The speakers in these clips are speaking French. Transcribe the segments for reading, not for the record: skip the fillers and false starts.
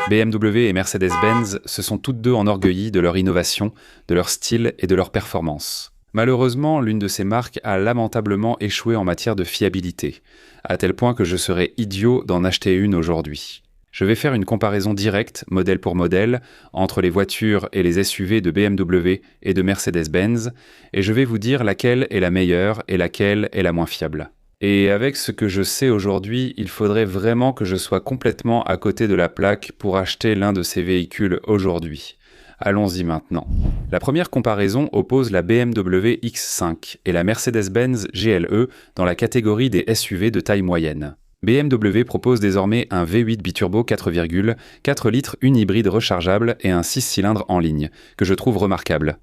BMW et Mercedes-Benz se sont toutes deux enorgueillies de leur innovation, de leur style et de leur performance. Malheureusement, l'une de ces marques a lamentablement échoué en matière de fiabilité, à tel point que je serais idiot d'en acheter une aujourd'hui. Je vais faire une comparaison directe, modèle pour modèle, entre les voitures et les SUV de BMW et de Mercedes-Benz, et je vais vous dire laquelle est la meilleure et laquelle est la moins fiable. Et avec ce que je sais aujourd'hui, il faudrait vraiment que je sois complètement à côté de la plaque pour acheter l'un de ces véhicules aujourd'hui. Allons-y maintenant. La première comparaison oppose la BMW X5 et la Mercedes-Benz GLE dans la catégorie des SUV de taille moyenne. BMW propose désormais un V8 biturbo 4,4 litres hybride rechargeable et un 6 cylindres en ligne, que je trouve remarquable.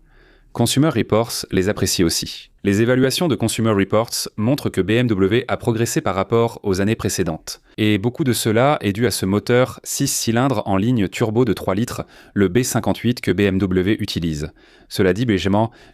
Consumer Reports les apprécie aussi. Les évaluations de Consumer Reports montrent que BMW a progressé par rapport aux années précédentes. Et beaucoup de cela est dû à ce moteur 6 cylindres en ligne turbo de 3 litres, le B58 que BMW utilise. Cela dit,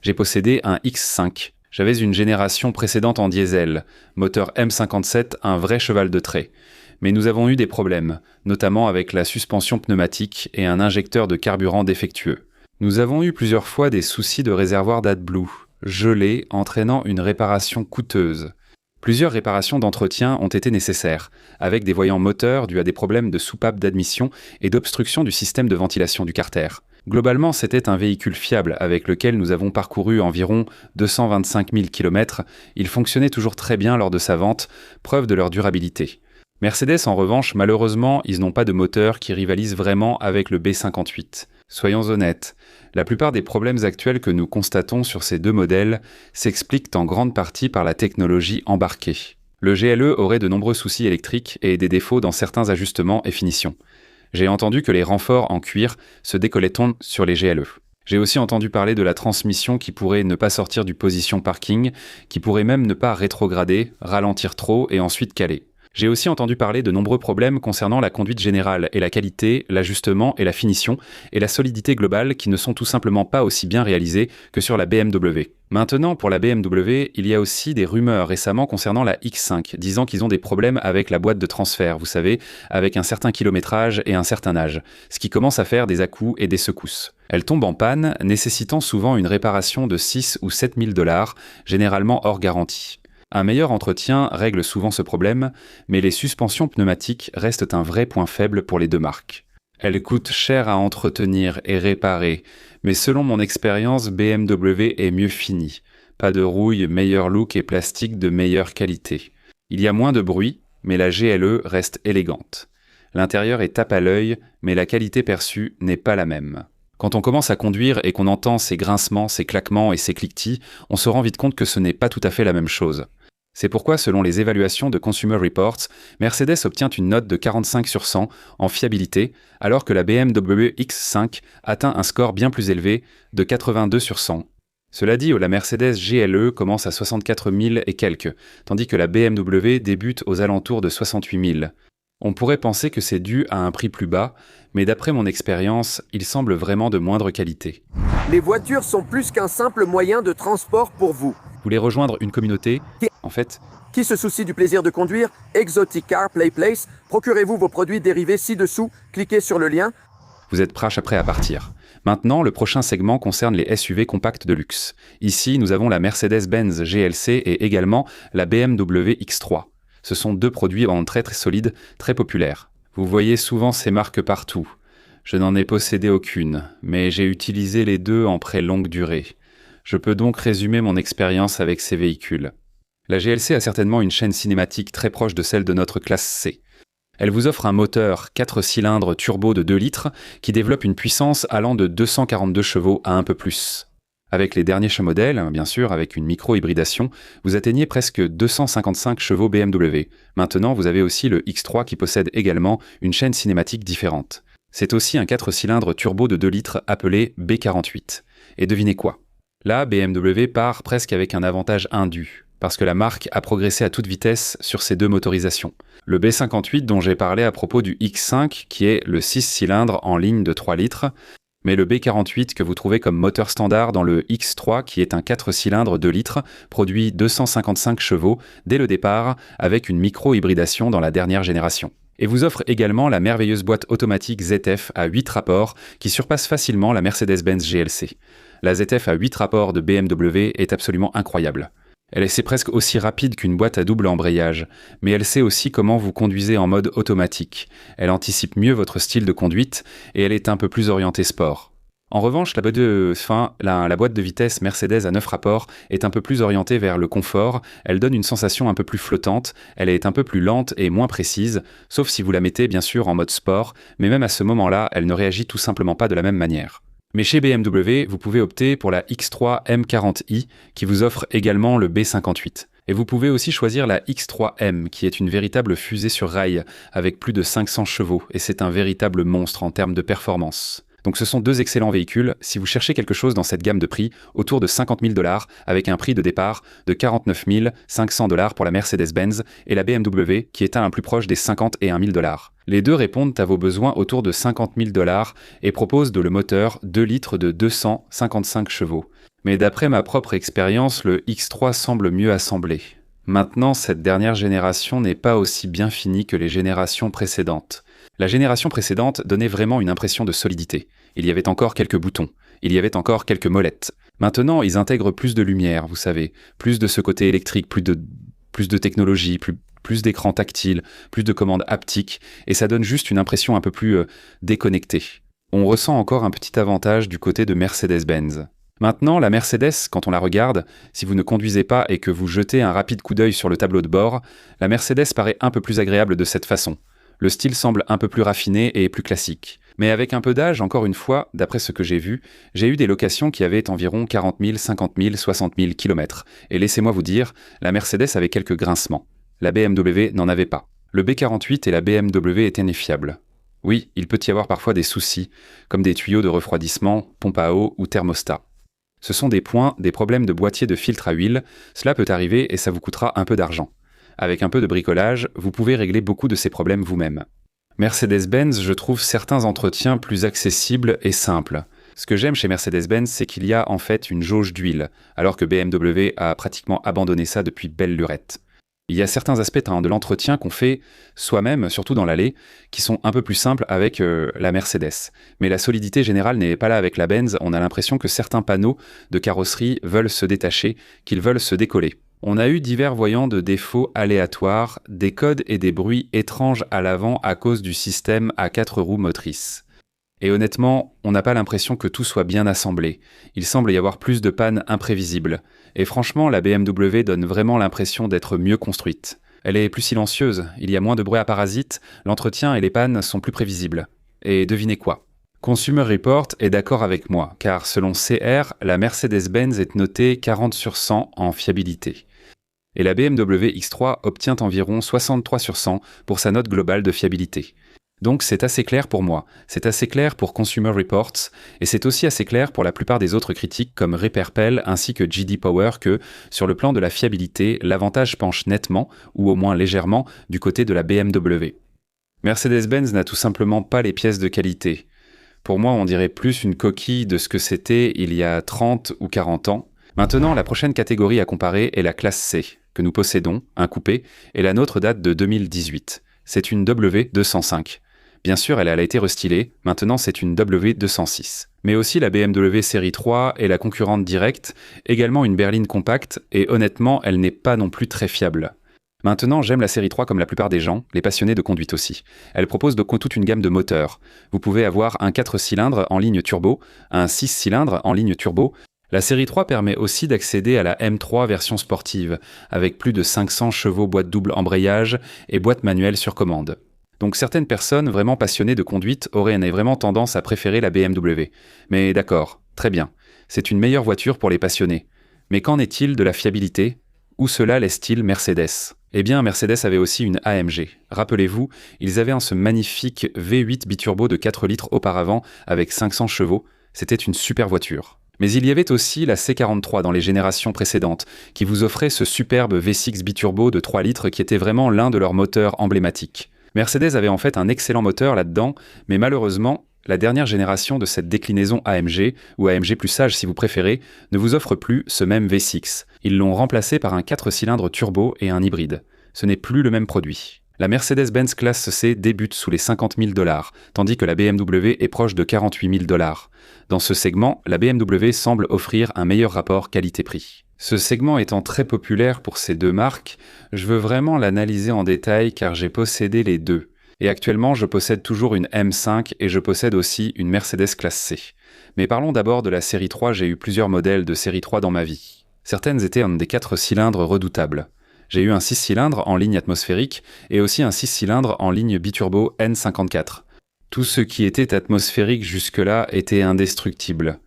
j'ai possédé un X5. J'avais une génération précédente en diesel, moteur M57, un vrai cheval de trait. Mais nous avons eu des problèmes, notamment avec la suspension pneumatique et un injecteur de carburant défectueux. Nous avons eu plusieurs fois des soucis de réservoir d'AdBlue, gelé, entraînant une réparation coûteuse. Plusieurs réparations d'entretien ont été nécessaires, avec des voyants moteurs dus à des problèmes de soupape d'admission et d'obstruction du système de ventilation du carter. Globalement, c'était un véhicule fiable avec lequel nous avons parcouru environ 225 000 km. Il fonctionnait toujours très bien lors de sa vente, preuve de leur durabilité. Mercedes, en revanche, malheureusement, ils n'ont pas de moteur qui rivalise vraiment avec le B58. Soyons honnêtes, la plupart des problèmes actuels que nous constatons sur ces deux modèles s'expliquent en grande partie par la technologie embarquée. Le GLE aurait de nombreux soucis électriques et des défauts dans certains ajustements et finitions. J'ai entendu que les renforts en cuir se décollaient sur les GLE. J'ai aussi entendu parler de la transmission qui pourrait ne pas sortir du position parking, qui pourrait même ne pas rétrograder, ralentir trop et ensuite caler. J'ai aussi entendu parler de nombreux problèmes concernant la conduite générale et la qualité, l'ajustement et la finition, et la solidité globale qui ne sont tout simplement pas aussi bien réalisées que sur la BMW. Maintenant, pour la BMW, il y a aussi des rumeurs récemment concernant la X5, disant qu'ils ont des problèmes avec la boîte de transfert, vous savez, avec un certain kilométrage et un certain âge, ce qui commence à faire des à-coups et des secousses. Elle tombe en panne, nécessitant souvent une réparation de 6 ou 7 000 $, généralement hors garantie. Un meilleur entretien règle souvent ce problème, mais les suspensions pneumatiques restent un vrai point faible pour les deux marques. Elles coûtent cher à entretenir et réparer, mais selon mon expérience, BMW est mieux fini. Pas de rouille, meilleur look et plastique de meilleure qualité. Il y a moins de bruit, mais la GLE reste élégante. L'intérieur est tape à l'œil, mais la qualité perçue n'est pas la même. Quand on commence à conduire et qu'on entend ces grincements, ces claquements et ces cliquetis, on se rend vite compte que ce n'est pas tout à fait la même chose. C'est pourquoi, selon les évaluations de Consumer Reports, Mercedes obtient une note de 45 sur 100 en fiabilité, alors que la BMW X5 atteint un score bien plus élevé de 82 sur 100. Cela dit, la Mercedes GLE commence à 64 000 et quelques, tandis que la BMW débute aux alentours de 68 000. On pourrait penser que c'est dû à un prix plus bas, mais d'après mon expérience, il semble vraiment de moindre qualité. Les voitures sont plus qu'un simple moyen de transport pour vous. Vous voulez rejoindre une communauté, en fait, qui se soucie du plaisir de conduire, Exotic Car Play Place, procurez-vous vos produits dérivés ci-dessous, cliquez sur le lien. Vous êtes prêt à partir. Maintenant, le prochain segment concerne les SUV compacts de luxe. Ici, nous avons la Mercedes-Benz GLC et également la BMW X3. Ce sont deux produits en très solides, très populaires. Vous voyez souvent ces marques partout. Je n'en ai possédé aucune, mais j'ai utilisé les deux en prêt longue durée. Je peux donc résumer mon expérience avec ces véhicules. La GLC a certainement une chaîne cinématique très proche de celle de notre classe C. Elle vous offre un moteur 4 cylindres turbo de 2 litres qui développe une puissance allant de 242 chevaux à un peu plus. Avec les derniers modèles, bien sûr, avec une micro-hybridation, vous atteignez presque 255 chevaux BMW. Maintenant, vous avez aussi le X3 qui possède également une chaîne cinématique différente. C'est aussi un 4 cylindres turbo de 2 litres appelé B48. Et devinez quoi ? Là, BMW part presque avec un avantage indu, parce que la marque a progressé à toute vitesse sur ces deux motorisations. Le B58 dont j'ai parlé à propos du X5, qui est le 6 cylindres en ligne de 3 litres, mais le B48 que vous trouvez comme moteur standard dans le X3, qui est un 4 cylindres 2 litres, produit 255 chevaux dès le départ, avec une micro-hybridation dans la dernière génération. Et vous offre également la merveilleuse boîte automatique ZF à 8 rapports qui surpasse facilement la Mercedes-Benz GLC. La ZF à 8 rapports de BMW est absolument incroyable. C'est presque aussi rapide qu'une boîte à double embrayage, mais elle sait aussi comment vous conduisez en mode automatique. Elle anticipe mieux votre style de conduite et elle est un peu plus orientée sport. En revanche, la boîte de vitesse Mercedes à 9 rapports est un peu plus orientée vers le confort, elle donne une sensation un peu plus flottante, elle est un peu plus lente et moins précise, sauf si vous la mettez bien sûr en mode sport, mais même à ce moment-là, elle ne réagit tout simplement pas de la même manière. Mais chez BMW, vous pouvez opter pour la X3 M40i qui vous offre également le B58. Et vous pouvez aussi choisir la X3M qui est une véritable fusée sur rail avec plus de 500 chevaux et c'est un véritable monstre en termes de performance. Donc ce sont deux excellents véhicules si vous cherchez quelque chose dans cette gamme de prix autour de 50 000 $ avec un prix de départ de 49 500 $ pour la Mercedes-Benz et la BMW qui est un plus proche des 51 000 $. Les deux répondent à vos besoins autour de 50 000 $ et proposent le moteur 2 litres de 255 chevaux. Mais d'après ma propre expérience, le X3 semble mieux assemblé. Maintenant, cette dernière génération n'est pas aussi bien finie que les générations précédentes. La génération précédente donnait vraiment une impression de solidité. Il y avait encore quelques boutons, il y avait encore quelques molettes. Maintenant, ils intègrent plus de lumière, vous savez, plus de ce côté électrique, plus de technologie, plus d'écran tactile, plus de commandes haptiques, et ça donne juste une impression un peu plus déconnectée. On ressent encore un petit avantage du côté de Mercedes-Benz. Maintenant, la Mercedes, quand on la regarde, si vous ne conduisez pas et que vous jetez un rapide coup d'œil sur le tableau de bord, la Mercedes paraît un peu plus agréable de cette façon. Le style semble un peu plus raffiné et plus classique. Mais avec un peu d'âge, encore une fois, d'après ce que j'ai vu, j'ai eu des locations qui avaient environ 40 000, 50 000, 60 000 km. Et laissez-moi vous dire, la Mercedes avait quelques grincements. La BMW n'en avait pas. Le B48 et la BMW étaient infiables. Oui, il peut y avoir parfois des soucis, comme des tuyaux de refroidissement, pompe à eau ou thermostat. Ce sont des problèmes de boîtier de filtre à huile, cela peut arriver et ça vous coûtera un peu d'argent. Avec un peu de bricolage, vous pouvez régler beaucoup de ces problèmes vous-même. Mercedes-Benz, je trouve certains entretiens plus accessibles et simples. Ce que j'aime chez Mercedes-Benz, c'est qu'il y a en fait une jauge d'huile, alors que BMW a pratiquement abandonné ça depuis belle lurette. Il y a certains aspects de l'entretien qu'on fait soi-même, surtout dans l'allée, qui sont un peu plus simples avec la Mercedes. Mais la solidité générale n'est pas là avec la Benz, on a l'impression que certains panneaux de carrosserie veulent se détacher, qu'ils veulent se décoller. On a eu divers voyants de défauts aléatoires, des codes et des bruits étranges à l'avant à cause du système à 4 roues motrices. Et honnêtement, on n'a pas l'impression que tout soit bien assemblé. Il semble y avoir plus de pannes imprévisibles. Et franchement, la BMW donne vraiment l'impression d'être mieux construite. Elle est plus silencieuse, il y a moins de bruit à parasites, l'entretien et les pannes sont plus prévisibles. Et devinez quoi ? Consumer Report est d'accord avec moi, car selon CR, la Mercedes-Benz est notée 40 sur 100 en fiabilité. Et la BMW X3 obtient environ 63 sur 100 pour sa note globale de fiabilité. Donc c'est assez clair pour moi, c'est assez clair pour Consumer Reports, et c'est aussi assez clair pour la plupart des autres critiques comme Repairpel ainsi que JD Power que, sur le plan de la fiabilité, l'avantage penche nettement, ou au moins légèrement, du côté de la BMW. Mercedes-Benz n'a tout simplement pas les pièces de qualité. Pour moi, on dirait plus une coquille de ce que c'était il y a 30 ou 40 ans. Maintenant, la prochaine catégorie à comparer est la classe C, que nous possédons, un coupé, et la nôtre date de 2018. C'est une W205. Bien sûr, elle a été restylée, maintenant c'est une W206. Mais aussi la BMW série 3 et la concurrente directe, également une berline compacte, et honnêtement, elle n'est pas non plus très fiable. Maintenant, j'aime la série 3 comme la plupart des gens, les passionnés de conduite aussi. Elle propose donc toute une gamme de moteurs. Vous pouvez avoir un 4 cylindres en ligne turbo, un 6 cylindres en ligne turbo. La série 3 permet aussi d'accéder à la M3 version sportive, avec plus de 500 chevaux boîte double embrayage et boîte manuelle sur commande. Donc certaines personnes vraiment passionnées de conduite auraient vraiment tendance à préférer la BMW. Mais d'accord, très bien, c'est une meilleure voiture pour les passionnés. Mais qu'en est-il de la fiabilité ? Où cela laisse-t-il Mercedes ? Eh bien, Mercedes avait aussi une AMG. Rappelez-vous, ils avaient ce magnifique V8 biturbo de 4 litres auparavant avec 500 chevaux. C'était une super voiture. Mais il y avait aussi la C43 dans les générations précédentes, qui vous offrait ce superbe V6 biturbo de 3 litres qui était vraiment l'un de leurs moteurs emblématiques. Mercedes avait en fait un excellent moteur là-dedans, mais malheureusement, la dernière génération de cette déclinaison AMG, ou AMG plus sage si vous préférez, ne vous offre plus ce même V6. Ils l'ont remplacé par un 4 cylindres turbo et un hybride. Ce n'est plus le même produit. La Mercedes-Benz classe C débute sous les 50 000 $, tandis que la BMW est proche de 48 000 $. Dans ce segment, la BMW semble offrir un meilleur rapport qualité-prix. Ce segment étant très populaire pour ces deux marques, je veux vraiment l'analyser en détail car j'ai possédé les deux. Et actuellement, je possède toujours une M5 et je possède aussi une Mercedes classe C. Mais parlons d'abord de la série 3, j'ai eu plusieurs modèles de série 3 dans ma vie. Certaines étaient en des 4 cylindres redoutables. J'ai eu un 6 cylindres en ligne atmosphérique et aussi un 6 cylindres en ligne biturbo N54. Tout ce qui était atmosphérique jusque-là était indestructible.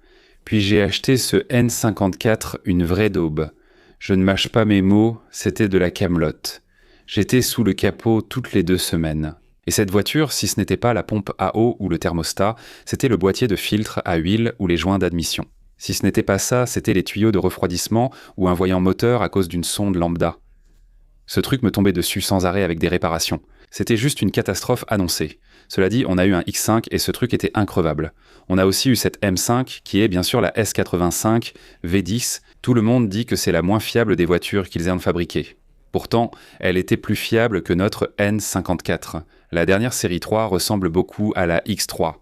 Puis j'ai acheté ce N54, une vraie daube. Je ne mâche pas mes mots, c'était de la camelote. J'étais sous le capot toutes les 2 semaines. Et cette voiture, si ce n'était pas la pompe à eau ou le thermostat, c'était le boîtier de filtre à huile ou les joints d'admission. Si ce n'était pas ça, c'était les tuyaux de refroidissement ou un voyant moteur à cause d'une sonde lambda. Ce truc me tombait dessus sans arrêt avec des réparations. C'était juste une catastrophe annoncée. Cela dit, on a eu un X5 et ce truc était increvable. On a aussi eu cette M5 qui est bien sûr la S85 V10. Tout le monde dit que c'est la moins fiable des voitures qu'ils aient fabriquées. Pourtant, elle était plus fiable que notre N54. La dernière série 3 ressemble beaucoup à la X3.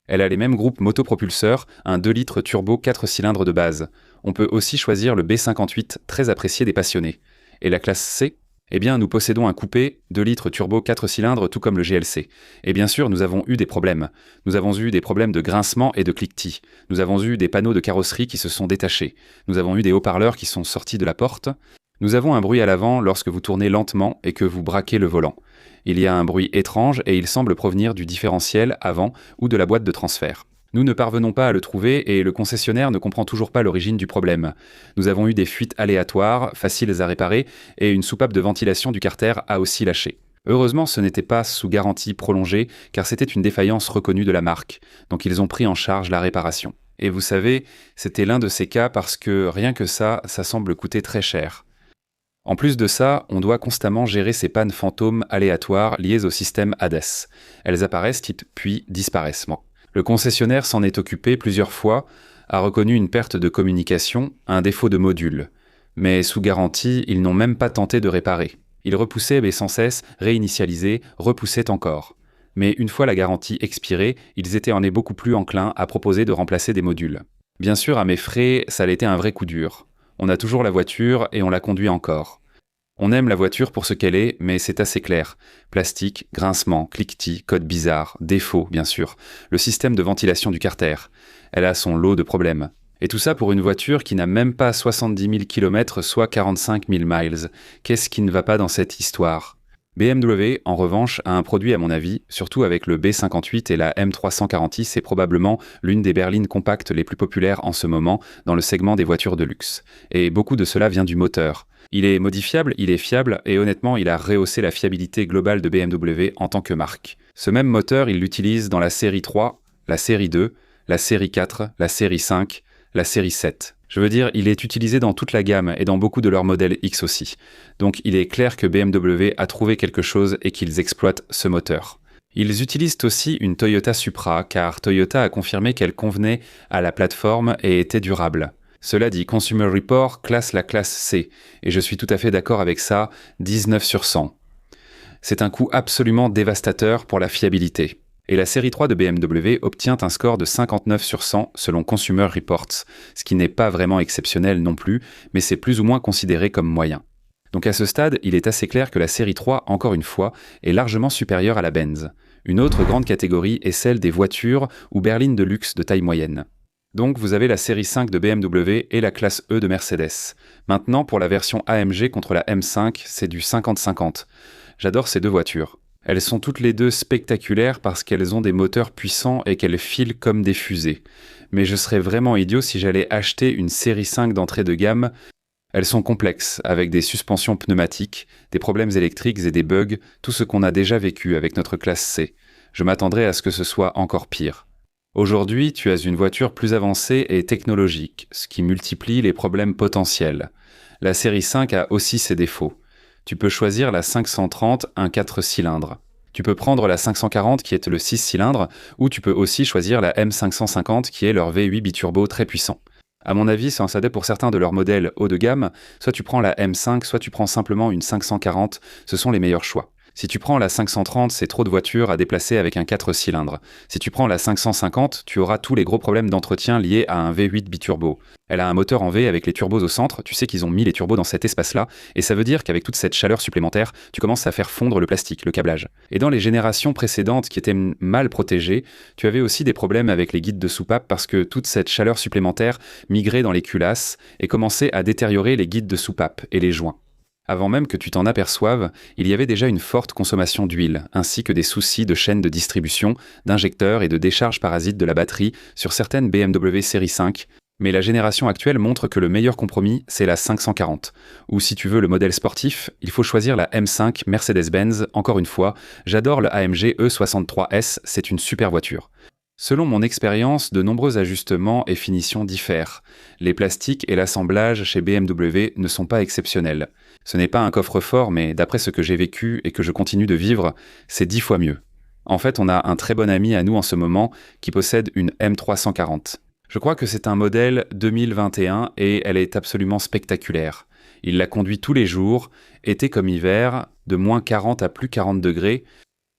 Elle a les mêmes groupes motopropulseurs, un 2 litres turbo 4 cylindres de base. On peut aussi choisir le B58, très apprécié des passionnés. Et la classe C ? Eh bien, nous possédons un coupé 2 litres turbo 4 cylindres tout comme le GLC. Et bien sûr, nous avons eu des problèmes. Nous avons eu des problèmes de grincement et de cliquetis. Nous avons eu des panneaux de carrosserie qui se sont détachés. Nous avons eu des haut-parleurs qui sont sortis de la porte. Nous avons un bruit à l'avant lorsque vous tournez lentement et que vous braquez le volant. Il y a un bruit étrange et il semble provenir du différentiel avant ou de la boîte de transfert. Nous ne parvenons pas à le trouver et le concessionnaire ne comprend toujours pas l'origine du problème. Nous avons eu des fuites aléatoires, faciles à réparer, et une soupape de ventilation du carter a aussi lâché. Heureusement, ce n'était pas sous garantie prolongée, car c'était une défaillance reconnue de la marque, donc ils ont pris en charge la réparation. Et vous savez, c'était l'un de ces cas parce que rien que ça semble coûter très cher. En plus de ça, on doit constamment gérer ces pannes fantômes aléatoires liées au système HADES. Elles apparaissent puis disparaissent. Le concessionnaire s'en est occupé plusieurs fois, a reconnu une perte de communication, un défaut de module. Mais sous garantie, ils n'ont même pas tenté de réparer. Ils repoussaient mais sans cesse, réinitialisaient, repoussaient encore. Mais une fois la garantie expirée, ils étaient beaucoup plus enclins à proposer de remplacer des modules. Bien sûr, à mes frais, ça a été un vrai coup dur. On a toujours la voiture et on la conduit encore. On aime la voiture pour ce qu'elle est, mais c'est assez clair. Plastique, grincement, cliquetis, code bizarre, défaut, bien sûr. Le système de ventilation du carter. Elle a son lot de problèmes. Et tout ça pour une voiture qui n'a même pas 70 000 km, soit 45 000 miles. Qu'est-ce qui ne va pas dans cette histoire ? BMW, en revanche, a un produit à mon avis, surtout avec le B58 et la M340i, c'est probablement l'une des berlines compactes les plus populaires en ce moment dans le segment des voitures de luxe. Et beaucoup de cela vient du moteur. Il est modifiable, il est fiable, et honnêtement, il a rehaussé la fiabilité globale de BMW en tant que marque. Ce même moteur, il l'utilise dans la série 3, la série 2, la série 4, la série 5, la série 7. Je veux dire, il est utilisé dans toute la gamme et dans beaucoup de leurs modèles X aussi. Donc il est clair que BMW a trouvé quelque chose et qu'ils exploitent ce moteur. Ils utilisent aussi une Toyota Supra, car Toyota a confirmé qu'elle convenait à la plateforme et était durable. Cela dit, Consumer Report classe la classe C, et je suis tout à fait d'accord avec ça, 19 sur 100. C'est un coup absolument dévastateur pour la fiabilité. Et la série 3 de BMW obtient un score de 59 sur 100 selon Consumer Reports, ce qui n'est pas vraiment exceptionnel non plus, mais c'est plus ou moins considéré comme moyen. Donc à ce stade, il est assez clair que la série 3, encore une fois, est largement supérieure à la Benz. Une autre grande catégorie est celle des voitures ou berlines de luxe de taille moyenne. Donc vous avez la série 5 de BMW et la classe E de Mercedes. Maintenant, pour la version AMG contre la M5, c'est du 50-50. J'adore ces deux voitures. Elles sont toutes les deux spectaculaires parce qu'elles ont des moteurs puissants et qu'elles filent comme des fusées. Mais je serais vraiment idiot si j'allais acheter une série 5 d'entrée de gamme. Elles sont complexes, avec des suspensions pneumatiques, des problèmes électriques et des bugs, tout ce qu'on a déjà vécu avec notre classe C. Je m'attendrais à ce que ce soit encore pire. Aujourd'hui, tu as une voiture plus avancée et technologique, ce qui multiplie les problèmes potentiels. La série 5 a aussi ses défauts. Tu peux choisir la 530, un 4 cylindres. Tu peux prendre la 540 qui est le 6 cylindres, ou tu peux aussi choisir la M550 qui est leur V8 biturbo très puissant. À mon avis, ça en s'adapte pour certains de leurs modèles haut de gamme, soit tu prends la M5, soit tu prends simplement une 540, ce sont les meilleurs choix. Si tu prends la 530, c'est trop de voitures à déplacer avec un 4 cylindres. Si tu prends la 550, tu auras tous les gros problèmes d'entretien liés à un V8 biturbo. Elle a un moteur en V avec les turbos au centre, tu sais qu'ils ont mis les turbos dans cet espace-là, et ça veut dire qu'avec toute cette chaleur supplémentaire, tu commences à faire fondre le plastique, le câblage. Et dans les générations précédentes qui étaient mal protégées, tu avais aussi des problèmes avec les guides de soupape parce que toute cette chaleur supplémentaire migrait dans les culasses et commençait à détériorer les guides de soupape et les joints. Avant même que tu t'en aperçoives, il y avait déjà une forte consommation d'huile, ainsi que des soucis de chaîne de distribution, d'injecteurs et de décharge parasite de la batterie sur certaines BMW série 5, mais la génération actuelle montre que le meilleur compromis, c'est la 540. Ou si tu veux le modèle sportif, il faut choisir la M5 Mercedes-Benz. Encore une fois, j'adore le AMG E63S, c'est une super voiture. Selon mon expérience, de nombreux ajustements et finitions diffèrent. Les plastiques et l'assemblage chez BMW ne sont pas exceptionnels. Ce n'est pas un coffre-fort, mais d'après ce que j'ai vécu et que je continue de vivre, c'est 10 fois mieux. En fait, on a un très bon ami à nous en ce moment qui possède une M340. Je crois que c'est un modèle 2021 et elle est absolument spectaculaire. Il la conduit tous les jours, été comme hiver, de moins 40 à plus 40 degrés.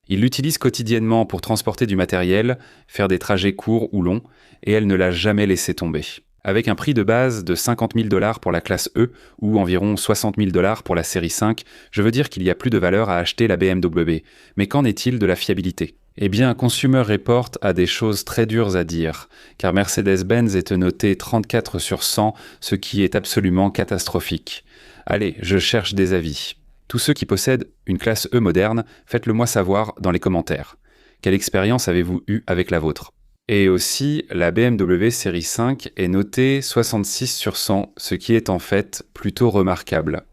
Il l'utilise quotidiennement pour transporter du matériel, faire des trajets courts ou longs, et elle ne l'a jamais laissé tomber. Avec un prix de base de 50 000 $ pour la classe E ou environ 60 000 $ pour la série 5, je veux dire qu'il y a plus de valeur à acheter la BMW. Mais qu'en est-il de la fiabilité ? Eh bien, Consumer Report a des choses très dures à dire, car Mercedes-Benz est noté 34 sur 100, ce qui est absolument catastrophique. Allez, je cherche des avis. Tous ceux qui possèdent une classe E moderne, faites-le moi savoir dans les commentaires. Quelle expérience avez-vous eue avec la vôtre ? Et aussi, la BMW série 5 est notée 66 sur 100, ce qui est en fait plutôt remarquable.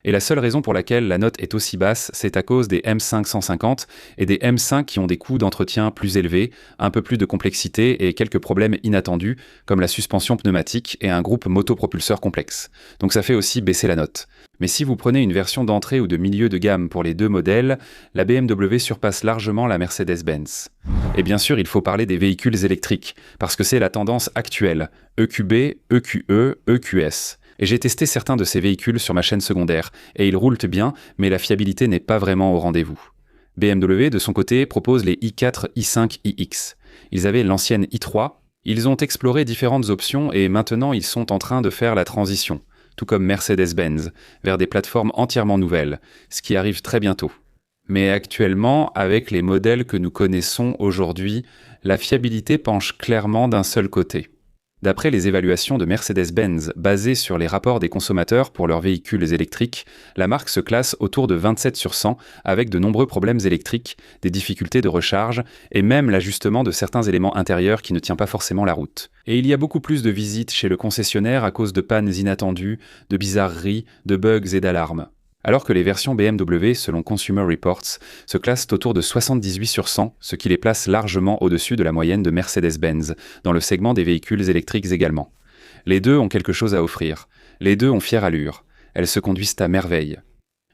Et la seule raison pour laquelle la note est aussi basse, c'est à cause des M5 150 et des M5 qui ont des coûts d'entretien plus élevés, un peu plus de complexité et quelques problèmes inattendus, comme la suspension pneumatique et un groupe motopropulseur complexe. Donc ça fait aussi baisser la note. Mais si vous prenez une version d'entrée ou de milieu de gamme pour les deux modèles, la BMW surpasse largement la Mercedes-Benz. Et bien sûr, il faut parler des véhicules électriques, parce que c'est la tendance actuelle, EQB, EQE, EQS. Et j'ai testé certains de ces véhicules sur ma chaîne secondaire, et ils roulent bien, mais la fiabilité n'est pas vraiment au rendez-vous. BMW, de son côté, propose les i4, i5, iX. Ils avaient l'ancienne i3, ils ont exploré différentes options et maintenant ils sont en train de faire la transition, tout comme Mercedes-Benz, vers des plateformes entièrement nouvelles, ce qui arrive très bientôt. Mais actuellement, avec les modèles que nous connaissons aujourd'hui, la fiabilité penche clairement d'un seul côté. D'après les évaluations de Mercedes-Benz basées sur les rapports des consommateurs pour leurs véhicules électriques, la marque se classe autour de 27 sur 100 avec de nombreux problèmes électriques, des difficultés de recharge et même l'ajustement de certains éléments intérieurs qui ne tient pas forcément la route. Et il y a beaucoup plus de visites chez le concessionnaire à cause de pannes inattendues, de bizarreries, de bugs et d'alarmes. Alors que les versions BMW, selon Consumer Reports, se classent autour de 78 sur 100, ce qui les place largement au-dessus de la moyenne de Mercedes-Benz, dans le segment des véhicules électriques également. Les deux ont quelque chose à offrir. Les deux ont fière allure. Elles se conduisent à merveille.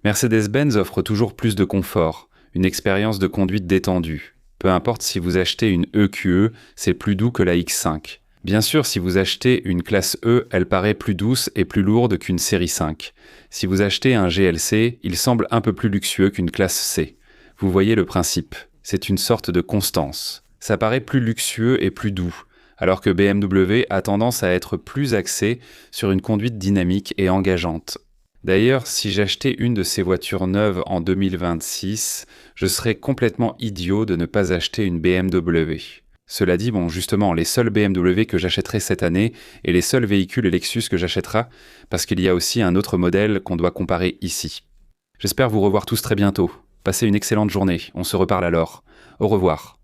Mercedes-Benz offre toujours plus de confort, une expérience de conduite détendue. Peu importe si vous achetez une EQE, c'est plus doux que la X5. Bien sûr, si vous achetez une classe E, elle paraît plus douce et plus lourde qu'une série 5. Si vous achetez un GLC, il semble un peu plus luxueux qu'une classe C. Vous voyez le principe, c'est une sorte de constance. Ça paraît plus luxueux et plus doux, alors que BMW a tendance à être plus axé sur une conduite dynamique et engageante. D'ailleurs, si j'achetais une de ces voitures neuves en 2026, je serais complètement idiot de ne pas acheter une BMW. Cela dit, justement, les seuls BMW que j'achèterai cette année et les seuls véhicules Lexus que j'achèterai, parce qu'il y a aussi un autre modèle qu'on doit comparer ici. J'espère vous revoir tous très bientôt. Passez une excellente journée, on se reparle alors. Au revoir.